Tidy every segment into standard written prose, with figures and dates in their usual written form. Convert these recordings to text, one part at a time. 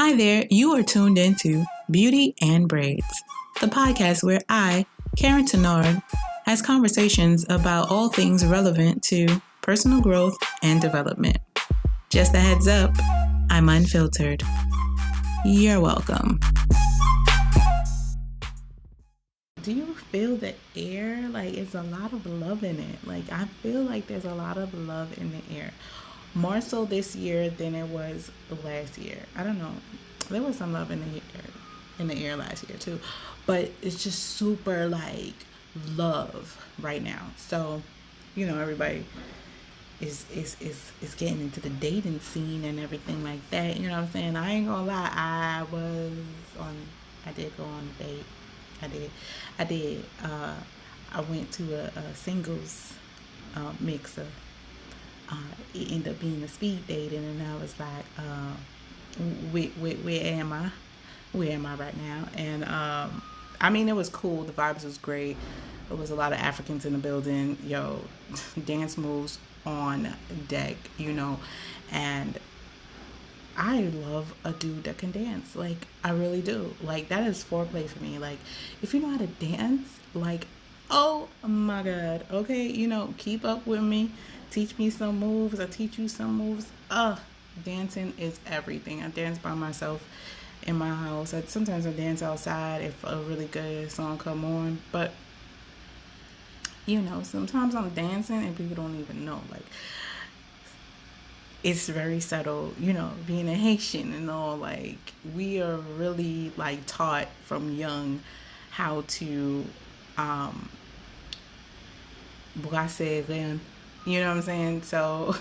Hi there, you are tuned into Beauty and Braids, the podcast where I, Karyne, has conversations about all things relevant to personal growth and development. Just a heads up, I'm unfiltered. You're welcome. Do you feel the air? Like, it's a lot of love in it. Like, I feel like there's a lot of love in the air. More so this year than it was last year. I don't know. There was some love in the air last year too. But it's just super like love right now. So, everybody is getting into the dating scene and everything like that. You know what I'm saying? I ain't gonna lie, I did go on a date. I did. I went to a singles mixer. It ended up being a speed dating, and I was like, where am I? Where am I right now? And I mean, it was cool. The vibes was great. There was a lot of Africans in the building. Dance moves on deck, and I love a dude that can dance. Like, I really do. Like, that is foreplay for me. Like, if you know how to dance, like, oh my God. Okay, keep up with me. Teach me some moves. I teach you some moves. Dancing is everything. I dance by myself in my house. Sometimes I dance outside if a really good song come on. But, sometimes I'm dancing and people don't even know. Like, it's very subtle, being a Haitian and all. Like, we are really, like, taught from young how to brasser rien. You know what I'm saying? So,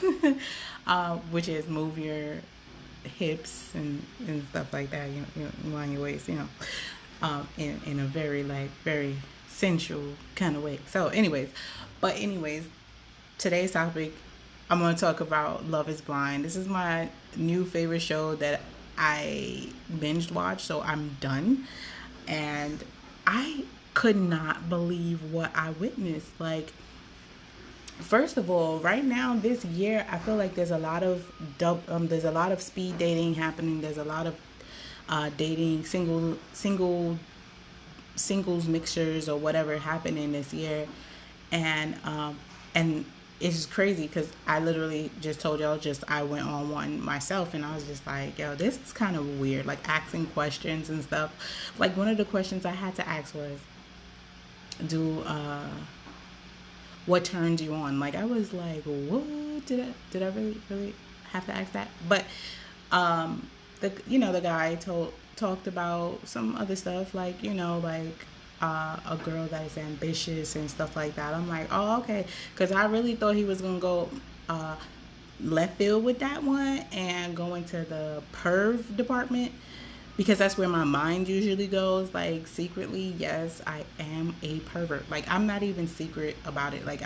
which is move your hips and stuff like that, on your waist, in a very, like, very sensual kind of way. So, anyways, today's topic, I'm going to talk about Love is Blind. This is my new favorite show that I binged watched, so I'm done. And I could not believe what I witnessed. Like, first of all, right now this year, I feel like there's a lot of speed dating happening. There's a lot of dating singles mixtures or whatever happening this year, and it's crazy because I literally just told y'all I went on one myself, and I was just like, yo, this is kind of weird. Like, asking questions and stuff. Like, one of the questions I had to ask was, what turns you on? Like, I was like, what? Did I really have to ask that? But the guy talked about some other stuff, like, a girl that is ambitious and stuff like that. I'm like, oh, okay, because I really thought he was gonna go left field with that one and go into the perv department, because that's where my mind usually goes. Like, secretly, yes, I am a pervert. Like, I'm not even secret about it. Like,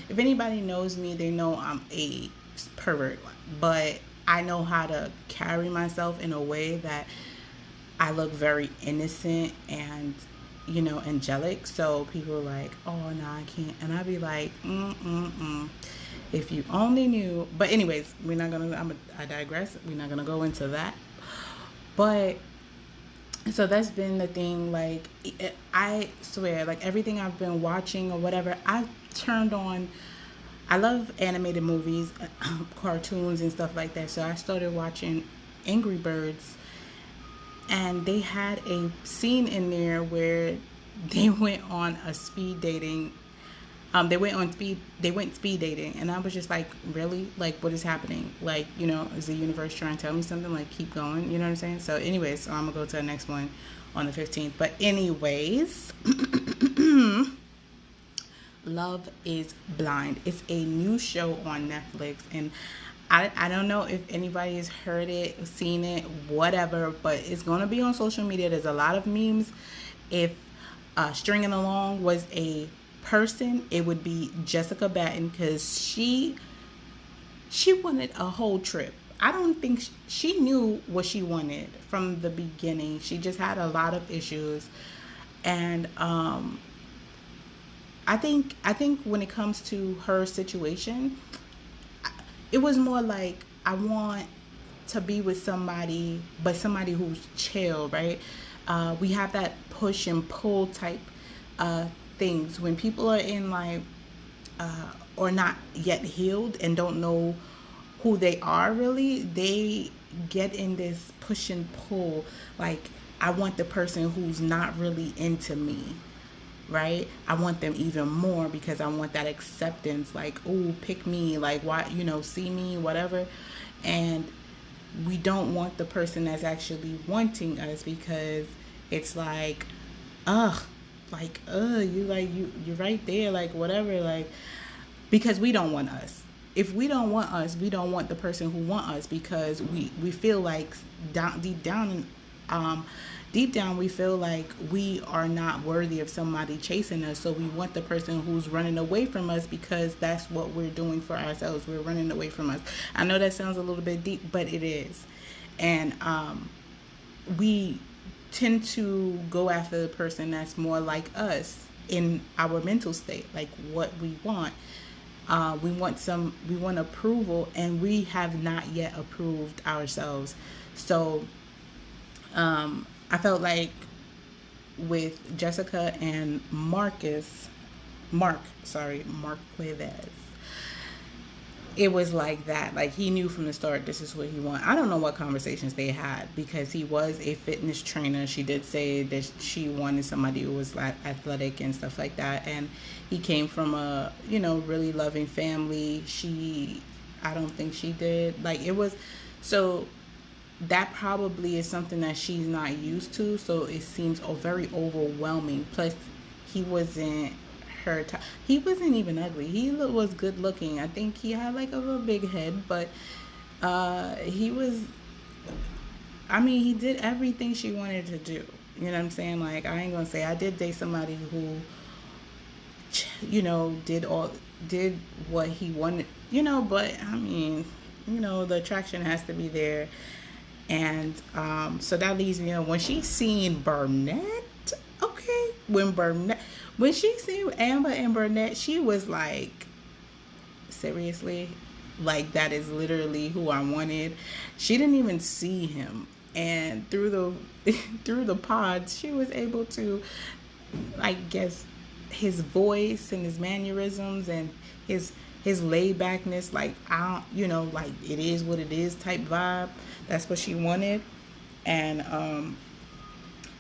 if anybody knows me, they know I'm a pervert. But I know how to carry myself in a way that I look very innocent and, angelic. So people are like, oh, no, I can't. And I'd be like, if you only knew. But anyways, I digress. We're not going to go into that. But so that's been the thing. Like, I swear, like, everything I've been watching or whatever, I've turned on. I love animated movies, cartoons and stuff like that. So I started watching Angry Birds, and they had a scene in there where they went on a speed dating. They went speed dating, and I was just like, really? Like, what is happening? Like, is the universe trying to tell me something? Like, keep going, you know what I'm saying? So anyways, so I'm gonna go to the next one on the 15th. But anyways, Love is Blind. It's a new show on Netflix, and I don't know if anybody has heard it, seen it, whatever, but it's gonna be on social media. There's a lot of memes. If Stringing Along was a person, it would be Jessica Batten, because she wanted a whole trip. I don't think she knew what she wanted from the beginning. She just had a lot of issues, and I think when it comes to her situation, it was more like, I want to be with somebody, but somebody who's chill, right? We have that push and pull type uh, things when people are in like or not yet healed and don't know who they are really. They get in this push and pull, like I want the person who's not really into me, right? I want them even more because I want that acceptance, like, oh, pick me, like, why, see me, whatever. And we don't want the person that's actually wanting us because it's like, ugh, you're right there, like, whatever, like, because we don't want us. If we don't want us, we don't want the person who want us, because we feel like um, deep down we feel like we are not worthy of somebody chasing us. So we want the person who's running away from us, because that's what we're doing for ourselves. We're running away from us. I know that sounds a little bit deep, but it is. And we tend to go after the person that's more like us in our mental state, like what we want. We want approval, and we have not yet approved ourselves. So I felt like with Jessica and Mark Cuevas, it was like that. Like, he knew from the start this is what he wanted. I don't know what conversations they had, because he was a fitness trainer. She did say that she wanted somebody who was like athletic and stuff like that. And he came from a, really loving family. I don't think she did. Like, it was, so that probably is something that she's not used to. So it seems very overwhelming. Plus, he wasn't he wasn't even ugly. He was good looking. I think he had like a little big head, but he did everything she wanted to do. You know what I'm saying? Like, I ain't gonna say I did date somebody who, did what he wanted, but the attraction has to be there. And so that leaves me on when she seen Burnett. Okay, when she seen Amber and Burnett, she was like, seriously, like, that is literally who I wanted. She didn't even see him, and through the pods, she was able to, I guess, his voice and his mannerisms and his laid backness, like, like, it is what it is type vibe. That's what she wanted. And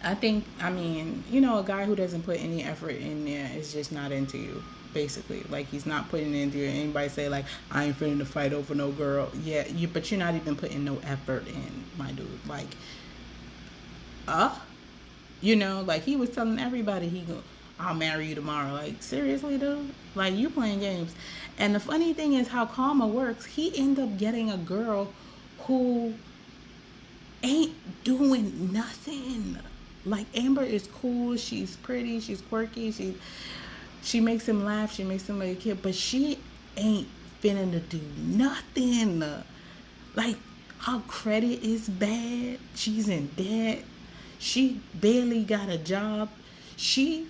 I think, a guy who doesn't put any effort in there is just not into you, basically. Like, he's not putting it into you. Anybody say, like, I ain't finna to fight over no girl. Yeah, but you're not even putting no effort in, my dude. Like, like, he was telling everybody I'll marry you tomorrow. Like, seriously, dude? Like, you playing games. And the funny thing is how karma works. He ended up getting a girl who ain't doing nothing. Like, Amber is cool, she's pretty, she's quirky, she makes him laugh, she makes him like a kid, but she ain't finna to do nothing. Like, her credit is bad, she's in debt, she barely got a job. She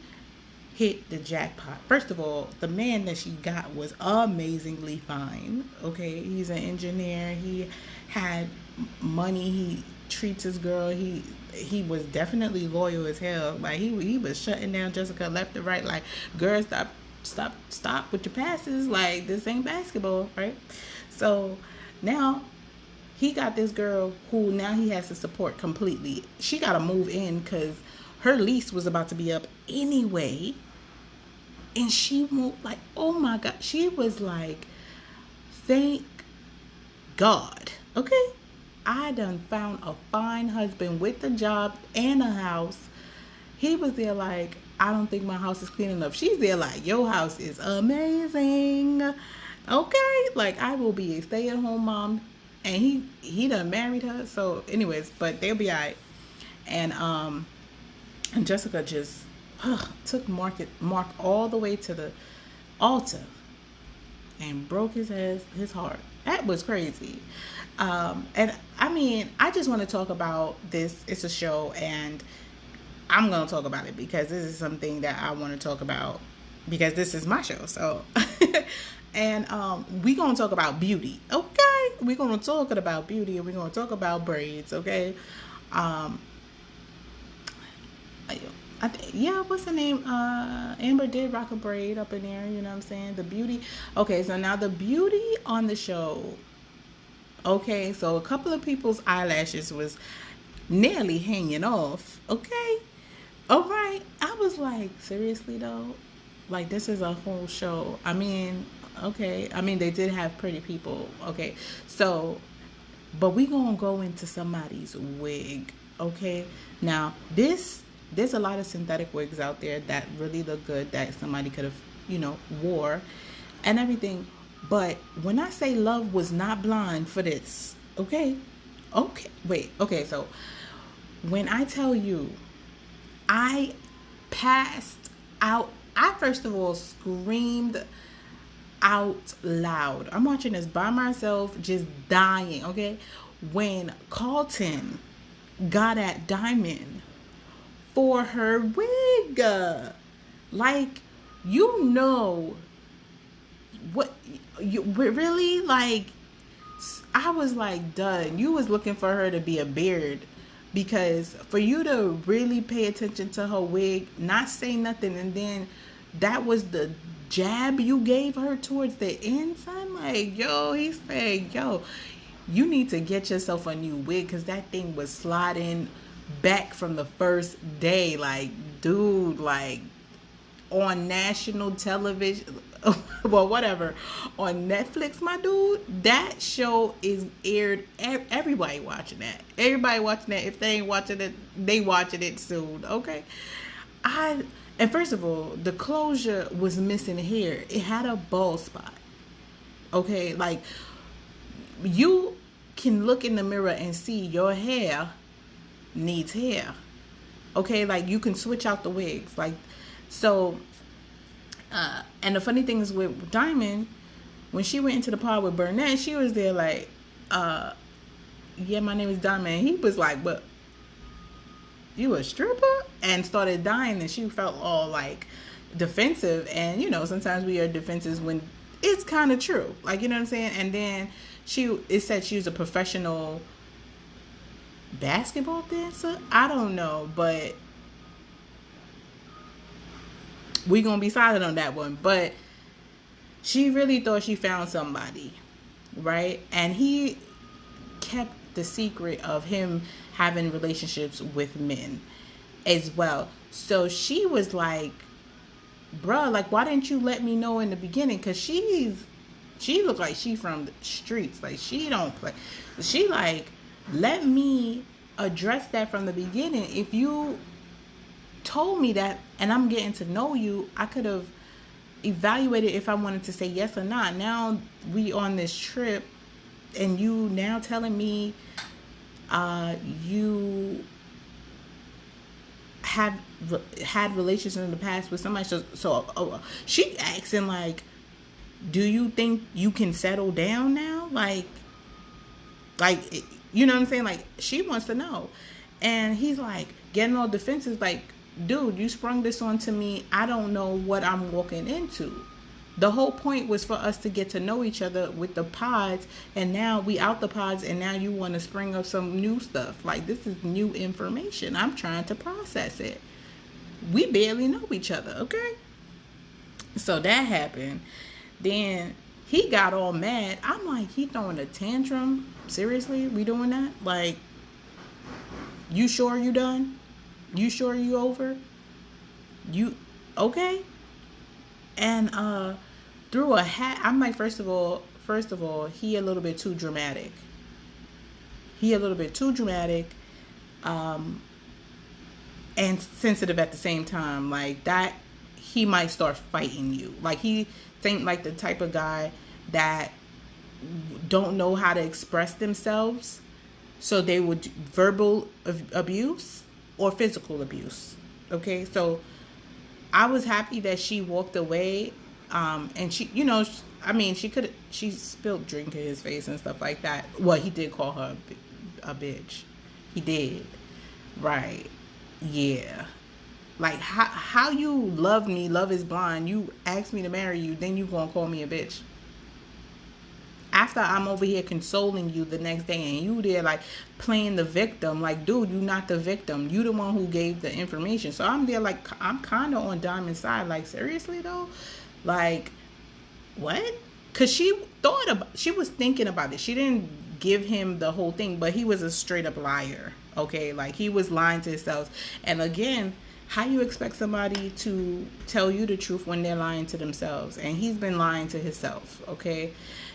hit the jackpot. First of all, the man that she got was amazingly fine. Okay, he's an engineer, he had money, he treats his girl, he was definitely loyal as hell. Like, he was shutting down Jessica left and right, like, girl, stop with your passes, like, this ain't basketball, right? So now he got this girl who now he has to support completely. She got to move in because her lease was about to be up anyway, and she moved. Like, oh my god, she was like, thank God. Okay, I done found a fine husband with a job and a house. He was there like, I don't think my house is clean enough. She's there like, your house is amazing. Okay, like, I will be a stay-at-home mom. And he done married her. So anyways, but they'll be all right. And Jessica just took Mark all the way to the altar and broke his heart. That was crazy. And I just want to talk about this. It's a show, and I'm going to talk about it because this is something that I want to talk about because this is my show. So, and we going to talk about beauty, okay? We're gonna talk about beauty and we're gonna talk about braids, okay? Um, yeah, what's the name? Amber did rock a braid up in there. You know what I'm saying? The beauty. Okay, so now the beauty on the show. Okay, so a couple of people's eyelashes was nearly hanging off. Okay, all right. I was like, seriously though, like this is a whole show. I mean, okay. I mean, they did have pretty people. Okay, so but we gonna go into somebody's wig. Okay, now this there's a lot of synthetic wigs out there that really look good that somebody could have wore and everything. But when I say love was not blind for this, okay, wait, okay, so when I tell you I passed out, I first of all screamed out loud. I'm watching this by myself, just dying, okay? When Carlton got at Diamond for her wig. Like, what you really like. I was like, done. You was looking for her to be a beard, because for you to really pay attention to her wig, not say nothing, and then that was the jab you gave her towards the end, son. Like, yo, he said, yo, you need to get yourself a new wig, because that thing was sliding back from the first day. Like, dude, like on national television, well, whatever, on Netflix, my dude, that show is aired. Everybody watching that. Everybody watching that. If they ain't watching it, they watching it soon. Okay. And first of all, the closure was missing here. It had a bald spot. Okay, like you can look in the mirror and see your hair needs hair. Okay, like you can switch out the wigs. Like, so and the funny thing is with Diamond, when she went into the pod with Burnett, she was there like, yeah, my name is Diamond. He was like, but you a stripper? And started dying, and she felt all like defensive. And sometimes we are defensive when it's kind of true, like, you know what I'm saying. And then it said she was a professional basketball dancer. I don't know, but we gonna be silent on that one. But she really thought she found somebody, right? And he kept the secret of him having relationships with men as well. So she was like, bruh, like, why didn't you let me know in the beginning? Because she looked like she from the streets. Like, she don't play. She like, let me address that from the beginning. If you told me that and I'm getting to know you, I could have evaluated if I wanted to say yes or not. Now we on this trip and you now telling me you have had relations in the past with somebody. So she asking like, do you think you can settle down now? Like, you know what I'm saying? Like, she wants to know. And he's like getting all defensive, like, dude, you sprung this onto me. I don't know what I'm walking into. The whole point was for us to get to know each other with the pods, and now we out the pods, and now you want to spring up some new stuff. Like, this is new information. I'm trying to process it. We barely know each other, okay? So that happened. Then he got all mad. I'm like, he throwing a tantrum? Seriously? We doing that? Like, you sure you done? You sure you over? You okay? And through a hat, I'm like, first of all, he a little bit too dramatic. And sensitive at the same time. Like, that, he might start fighting you. Like, he ain't like the type of guy that don't know how to express themselves, so they would verbal abuse or physical abuse. Okay, so I was happy that she walked away, and she, she spilled drink in his face and stuff like that. Well, he did call her a bitch. He did, right? Yeah. Like, how you love me, love is blind. You asked me to marry you, then you gonna call me a bitch. after I'm over here consoling you the next day, and you there like playing the victim. Like, dude, you not the victim. You the one who gave the information. So I'm there like, I'm kind of on Diamond's side. Like, seriously though, like, what? Because she was thinking about it. She didn't give him the whole thing, but he was a straight up liar. Okay, like he was lying to himself. And again, how you expect somebody to tell you the truth when they're lying to themselves? And he's been lying to himself. Okay,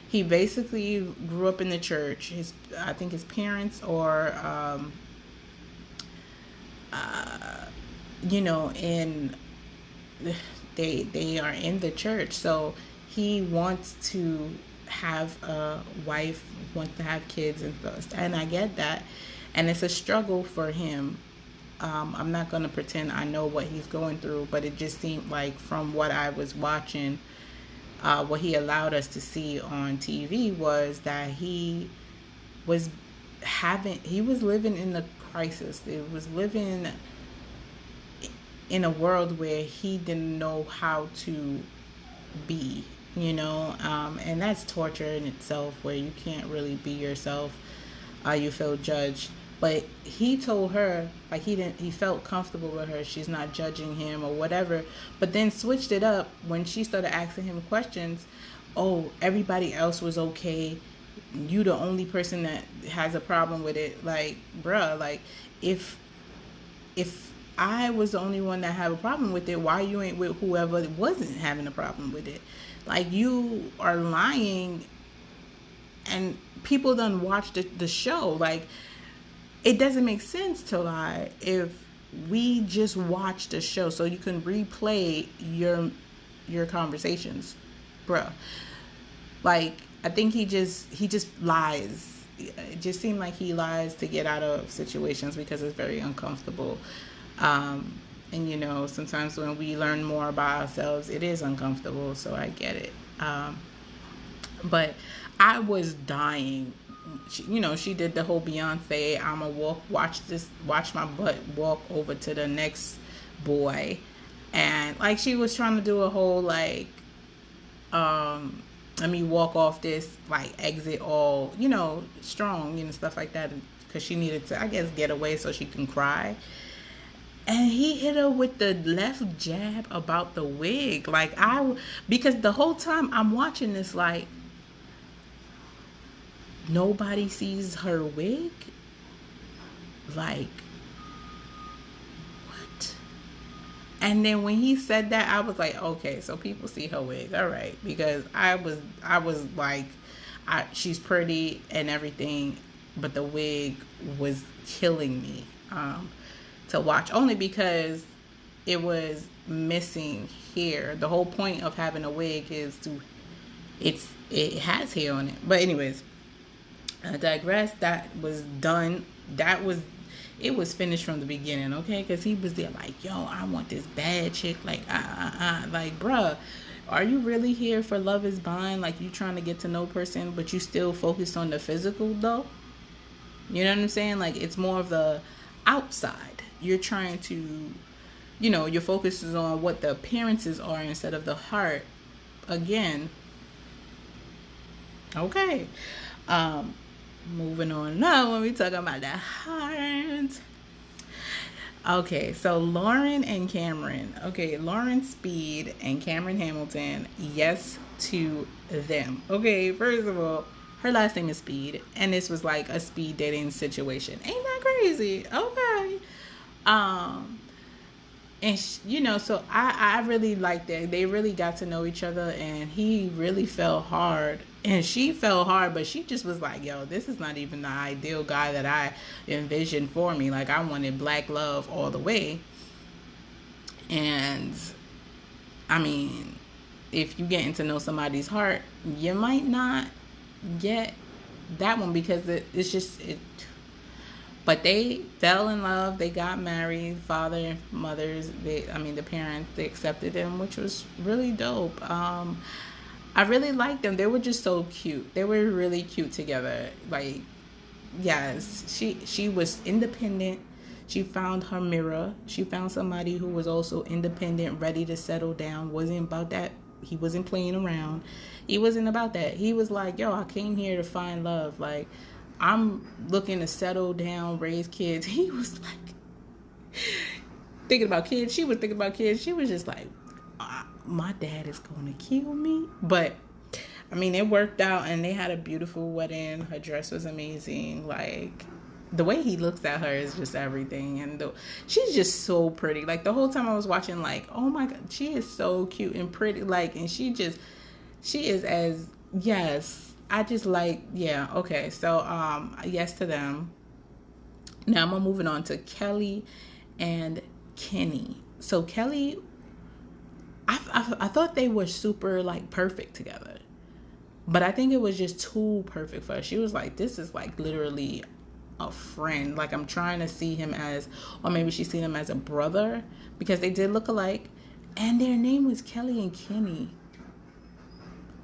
he basically grew up in the church. I think his parents or in they are in the church, so he wants to have a wife, wants to have kids and stuff, and I get that, and it's a struggle for him. I'm not going to pretend I know what he's going through, but it just seemed like from what I was watching, what he allowed us to see on TV was that he was living in a crisis. It was living in a world where he didn't know how to be, and that's torture in itself, where you can't really be yourself. You feel judged. But he told her, like, he felt comfortable with her. She's not judging him or whatever. But then switched it up when she started asking him questions. Oh, everybody else was okay. You the only person that has a problem with it. Like, bruh, like, if I was the only one that had a problem with it, why you ain't with whoever wasn't having a problem with it? Like, you are lying, and people done watch the show. Like, it doesn't make sense to lie if we just watch the show so you can replay your conversations, bruh. Like, I think he just lies. It just seemed like he lies to get out of situations because it's very uncomfortable. And sometimes when we learn more about ourselves, it is uncomfortable. So I get it. But I was dying. She did the whole Beyonce, I'ma watch my butt walk over to the next boy. And like, she was trying to do a whole like, let me walk off this, like, exit all, strong, stuff like that. Because she needed to, I guess, get away so she can cry. And he hit her with the left jab about the wig. Like, because the whole time I'm watching this, like, nobody sees her wig? Like, what? And then when he said that, I was like, okay, so people see her wig. All right. Because I was like, she's pretty and everything, but the wig was killing me to watch, only because it was missing hair. The whole point of having a wig is it has hair on it. But anyways, I digress. That was done. It was finished from the beginning, okay? Because he was there like, yo, I want this bad chick. Like, like, bruh, are you really here for Love is Blind? Like, you trying to get to know a person, but you still focused on the physical, though? You know what I'm saying? Like, it's more of the outside. You're trying to, your focus is on what the appearances are instead of the heart. Again, okay. Moving on now, when we talking about the heart. Okay, so Lauren and Cameron. Okay, Lauren Speed and Cameron Hamilton. Yes to them. Okay, first of all, her last name is Speed, and this was like a speed dating situation. Ain't that crazy? Okay. And so I really liked that. They really got to know each other, and he really fell hard, and she fell hard, but she just was like, yo, this is not even the ideal guy that I envisioned for me. Like, I wanted black love all the way. And I mean, if you getting to know somebody's heart, you might not get that one, because it's just it. But they fell in love. They got married. Father and mothers, the parents, they accepted them, which was really dope. I really liked them. They were just so cute. They were really cute together. Like, yes, she was independent. She found her mirror. She found somebody who was also independent, ready to settle down. Wasn't about that He wasn't playing around. He wasn't about that. He was like, yo, I came here to find love. Like, I'm looking to settle down, raise kids. He was like thinking about kids. She was thinking about kids. She was just like, my dad is going to kill me. But I mean, it worked out, and they had a beautiful wedding. Her dress was amazing. Like, the way he looks at her is just everything. And she's just so pretty. Like, the whole time I was watching, like, oh my God, she is so cute and pretty. Like, and she is as, yes, I just like, yeah, okay. So, yes to them. Now I'm moving on to Kelly and Kenny. So Kelly, I thought they were super, like, perfect together. But I think it was just too perfect for her. She was like, this is like literally a friend. Like, I'm trying to see him as, or maybe she's seen him as a brother, because they did look alike. And their name was Kelly and Kenny.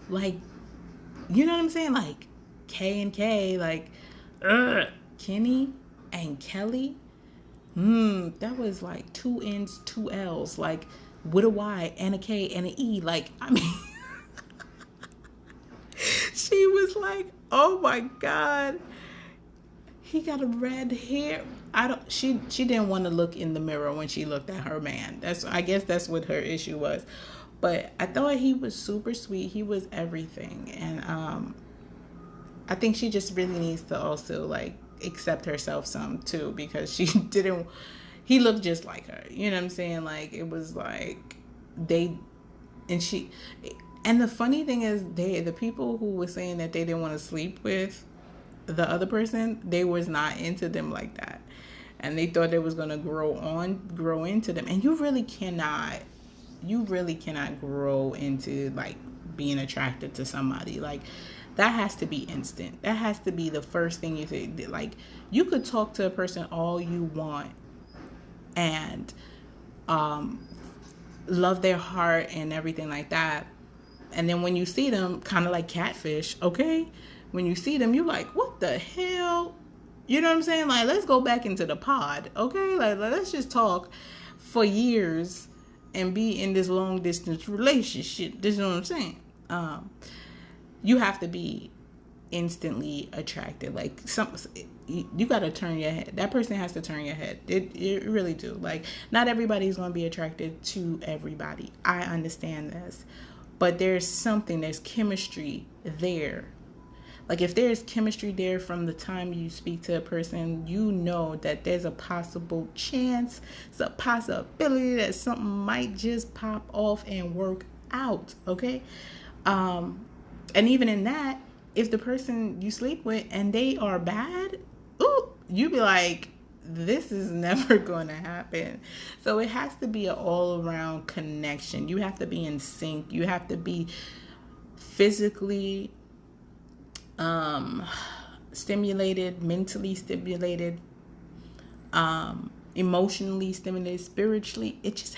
Like, you know what I'm saying? Like, K and K, like, Kenny and Kelly. That was like 2 N's, 2 L's, like, with a Y and a K and an E. Like, I mean, she was like, oh my God, he got a red hair. She didn't want to look in the mirror when she looked at her man. I guess that's what her issue was. But I thought he was super sweet. He was everything. And I think she just really needs to also, like, accept herself some too, because he looked just like her. You know what I'm saying? Like, it was like and the funny thing is, the people who were saying that they didn't want to sleep with the other person, they was not into them like that. And they thought it was going to grow into them. And you really cannot grow into, like, being attracted to somebody. Like, that has to be instant. That has to be the first thing you say. Like, you could talk to a person all you want and love their heart and everything like that. And then when you see them, kind of like catfish, okay? When you see them, you're like, what the hell? You know what I'm saying? Like, let's go back into the pod, okay? Like, let's just talk for years and be in this long distance relationship. This is what I'm saying. You have to be instantly attracted. Like, you got to turn your head. That person has to turn your head. It really do. Like, not everybody's going to be attracted to everybody. I understand this. But there's chemistry there. Like, if there's chemistry there from the time you speak to a person, you know that there's a possible chance, it's a possibility that something might just pop off and work out, okay? And even in that, if the person you sleep with and they are bad, you be like, this is never going to happen. So it has to be an all-around connection. You have to be in sync. You have to be physically stimulated, mentally stimulated, emotionally stimulated, spiritually. It just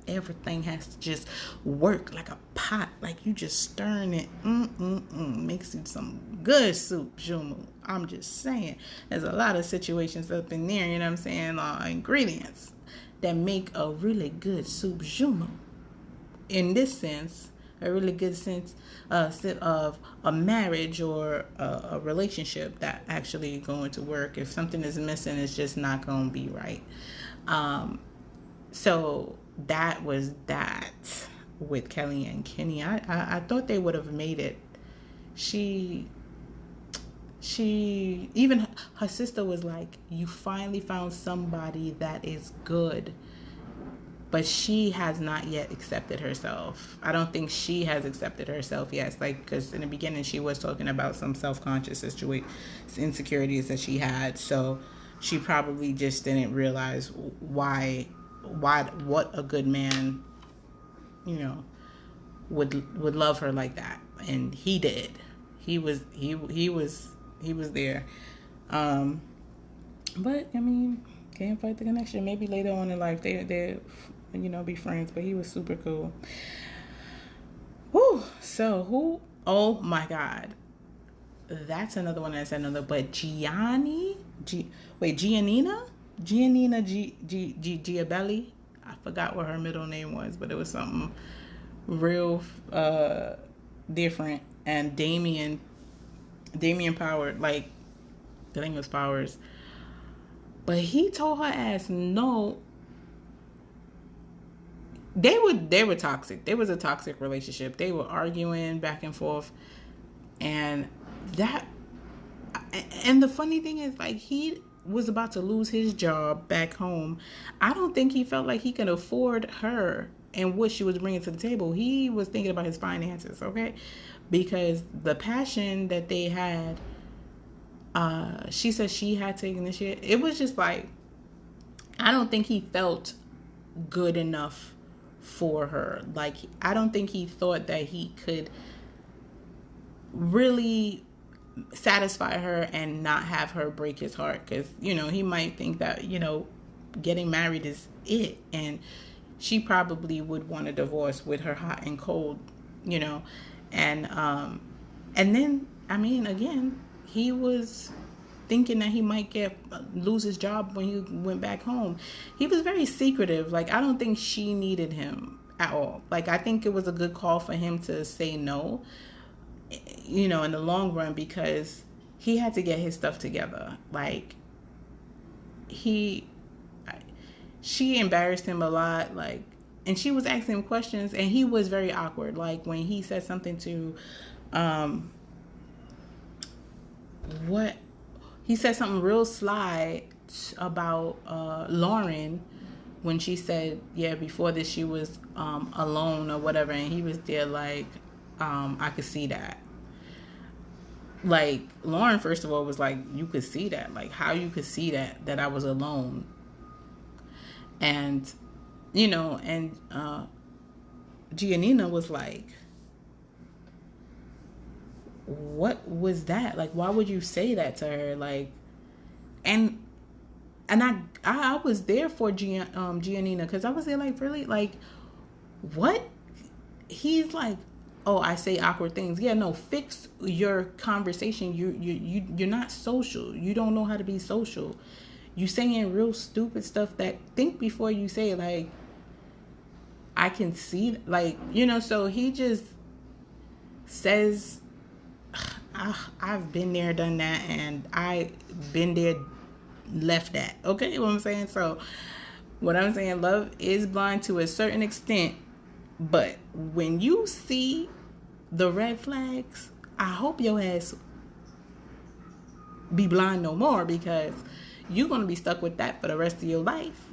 everything has to just work like a pot. Like, you just stirring it. Makes it some good soup, jumu. I'm just saying. There's a lot of situations up in there, you know what I'm saying, ingredients that make a really good soup jumu. In this sense, a really good sense of a marriage or a relationship that actually going to work. If something is missing, it's just not going to be right. So that was that with Kelly and Kenny. I thought they would have made it. She even her sister was like, you finally found somebody that is good. But she has not yet accepted herself. I don't think she has accepted herself yet. Like, because in the beginning she was talking about some self-conscious insecurities that she had. So she probably just didn't realize what a good man, you know, would love her like that. And he did. He was there. But I mean, can't fight the connection. Maybe later on in life they be friends. But he was super cool. Woo. So oh my God, that's another one. But Giannina Giabelli. I forgot what her middle name was, but it was something real different. And Damien Power, like, I think it was Powers, but he told her ass no. They were toxic. There was a toxic relationship. They were arguing back and forth, and that and the funny thing is, like, he was about to lose his job back home. I don't think he felt like he could afford her and what she was bringing to the table. He was thinking about his finances, okay? Because the passion that they had, she said she had taken this shit. It was just like, I don't think he felt good enough for her. Like, I don't think he thought that he could really satisfy her and not have her break his heart, because he might think that getting married is it, and she probably would want a divorce with her hot and cold, and then, I mean, again, he was thinking that he might lose his job when he went back home. He was very secretive. Like, I don't think she needed him at all. Like, I think it was a good call for him to say no, in the long run, because he had to get his stuff together. Like, she embarrassed him a lot, like, and she was asking him questions, and he was very awkward. Like, when he said something to he said something real sly about Lauren, when she said, yeah, before this she was alone or whatever, and he was there like, I could see that. Like, Lauren, first of all, was like, you could see that? Like, how you could see that I was alone? And, and Giannina was like, what was that? Like, why would you say that to her? Like, and I was there for Giannina, because I was there like, really? Like, what? He's like, oh, I say awkward things. Yeah, no, fix your conversation. You're not social. You don't know how to be social. You saying real stupid stuff. That, think before you say. Like, I can see, like, so he just says, I've been there, done that, and I've been there, left that. Okay, you know what I'm saying? So what I'm saying, love is blind to a certain extent, but when you see the red flags, I hope your ass be blind no more, because you're going to be stuck with that for the rest of your life.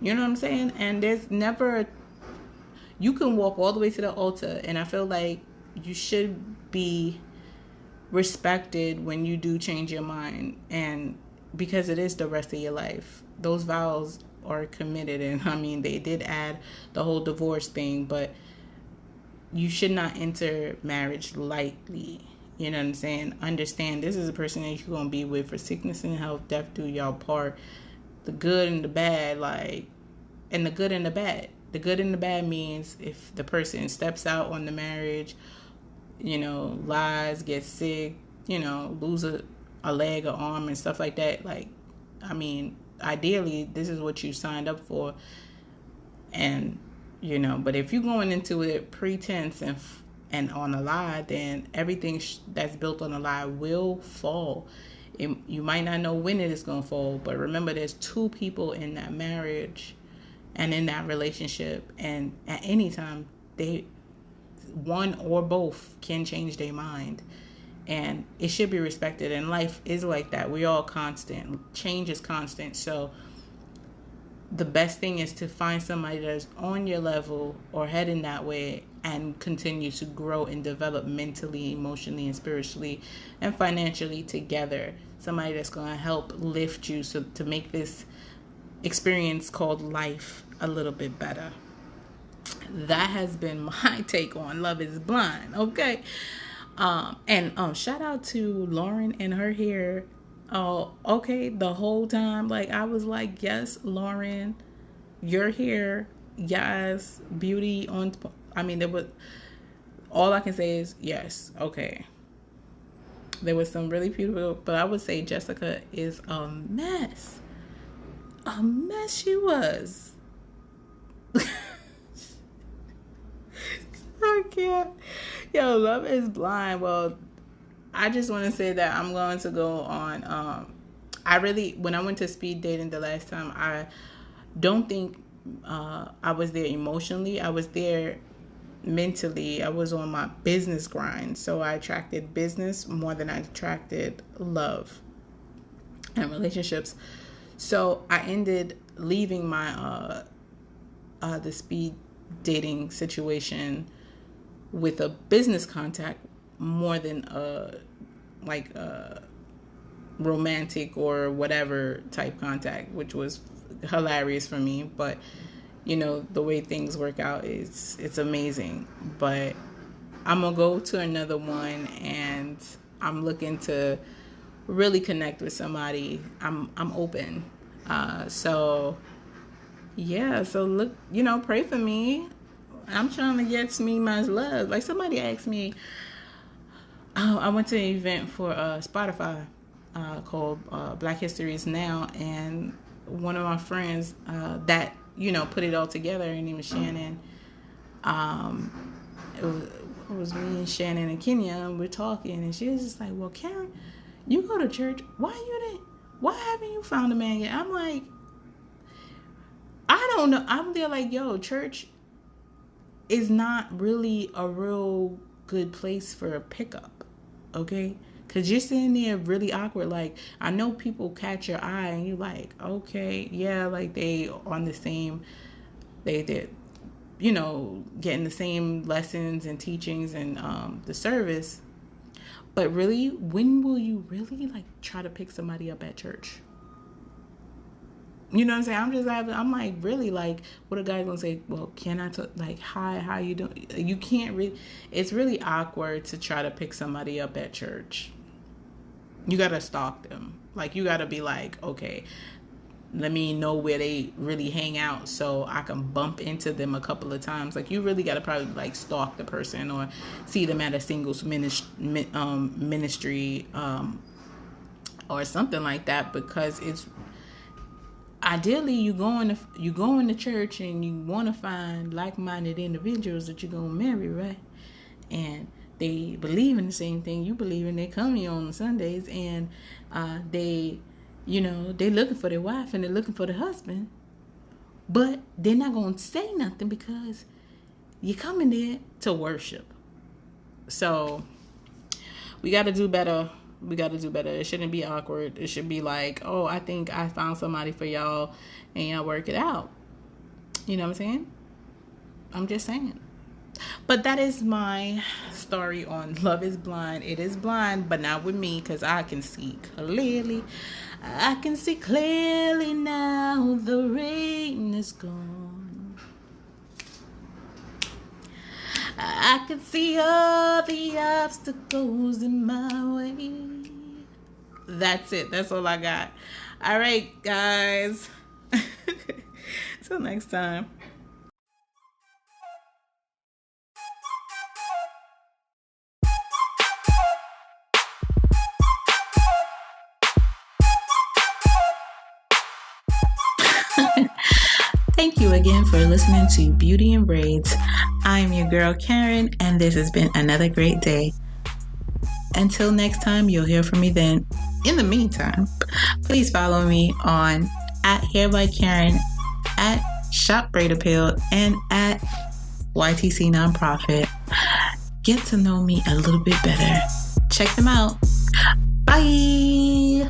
You know what I'm saying? And there's never, you can walk all the way to the altar, and I feel like you should be respected when you do change your mind, and because it is the rest of your life. Those vows are committed, and I mean, they did add the whole divorce thing, but you should not enter marriage lightly. You know what I'm saying? Understand, this is a person that you're going to be with for sickness and health, death do y'all part, the good and the bad, like, and the good and the bad. The good and the bad means if the person steps out on the marriage, lies, gets sick, lose a leg or arm and stuff like that. Like, I mean, ideally, this is what you signed up for. And, but if you're going into it pretense and on a lie, then everything that's built on a lie will fall. You might not know when it is going to fall, but remember, there's two people in that marriage and in that relationship, and at any time, one or both can change their mind, and it should be respected. And life is like that. We all constant. Change is constant. So the best thing is to find somebody that's on your level or heading that way, and continue to grow and develop mentally, emotionally, and spiritually and financially together. Somebody that's going to help lift you, so to make this experience called life a little bit better. That has been my take on Love is Blind. Okay. And shout out to Lauren and her hair. Oh, okay. The whole time, like, I was like, yes, Lauren, your hair, yes, beauty on. I mean, there was, all I can say is yes. Okay. There was some really beautiful, but I would say Jessica is a mess. A mess she was. can't. Yo, Love is Blind. Well, I just want to say that I'm going to go on. I really, when I went to speed dating the last time, I don't think I was there emotionally. I was there mentally. I was on my business grind. So I attracted business more than I attracted love and relationships. So I ended leaving my the speed dating situation with a business contact more than a romantic or whatever type contact, which was hilarious for me. But the way things work out is it's amazing. But I'm gonna go to another one, and I'm looking to really connect with somebody. I'm open. So yeah, so look, pray for me. I'm trying to get me my love. Like somebody asked me, I went to an event for Spotify called Black History is Now, and one of my friends that put it all together, her name was Shannon. It was me and Shannon and Kenya, and we're talking, and she was just like, "Well, Karyne, you go to church. Why haven't you found a man yet?" I'm like, I don't know. I'm there like, yo, church is not really a real good place for a pickup, okay? Because you're sitting there really awkward. Like, I know people catch your eye and you're like, okay, yeah, like they on the same, they're, getting the same lessons and teachings and the service. But really, when will you really like try to pick somebody up at church? You know what I'm saying? I'm like, really, like, what a guy's gonna say, well, can I talk, like, hi, how you doing? You can't really, it's really awkward to try to pick somebody up at church. You gotta stalk them. Like, you gotta be like, okay, let me know where they really hang out so I can bump into them a couple of times. Like, you really gotta probably, like, stalk the person or see them at a singles ministry or something like that, because it's, ideally, you go into church and you want to find like-minded individuals that you're gonna marry, right? And they believe in the same thing you believe in. They come here on Sundays, and they looking for their wife and they're looking for the husband, but they're not gonna say nothing because you're coming there to worship. So we got to do better. It shouldn't be awkward. It should be like, oh, I think I found somebody for y'all, and y'all work it out. You know what I'm saying? I'm just saying. But that is my story on Love is Blind. It is blind, but not with me, because I can see clearly. I can see clearly now. The rain is gone. I can see all the obstacles in my way. That's it. That's all I got. All right, guys. Till next time. Thank you again for listening to Beauty and Braids. I am your girl Karyne, and this has been another great day. Until next time, you'll hear from me then. In the meantime, please follow me on @HairByKaryne, @ShopBraidAppeal, and @YTC Nonprofit. Get to know me a little bit better. Check them out. Bye.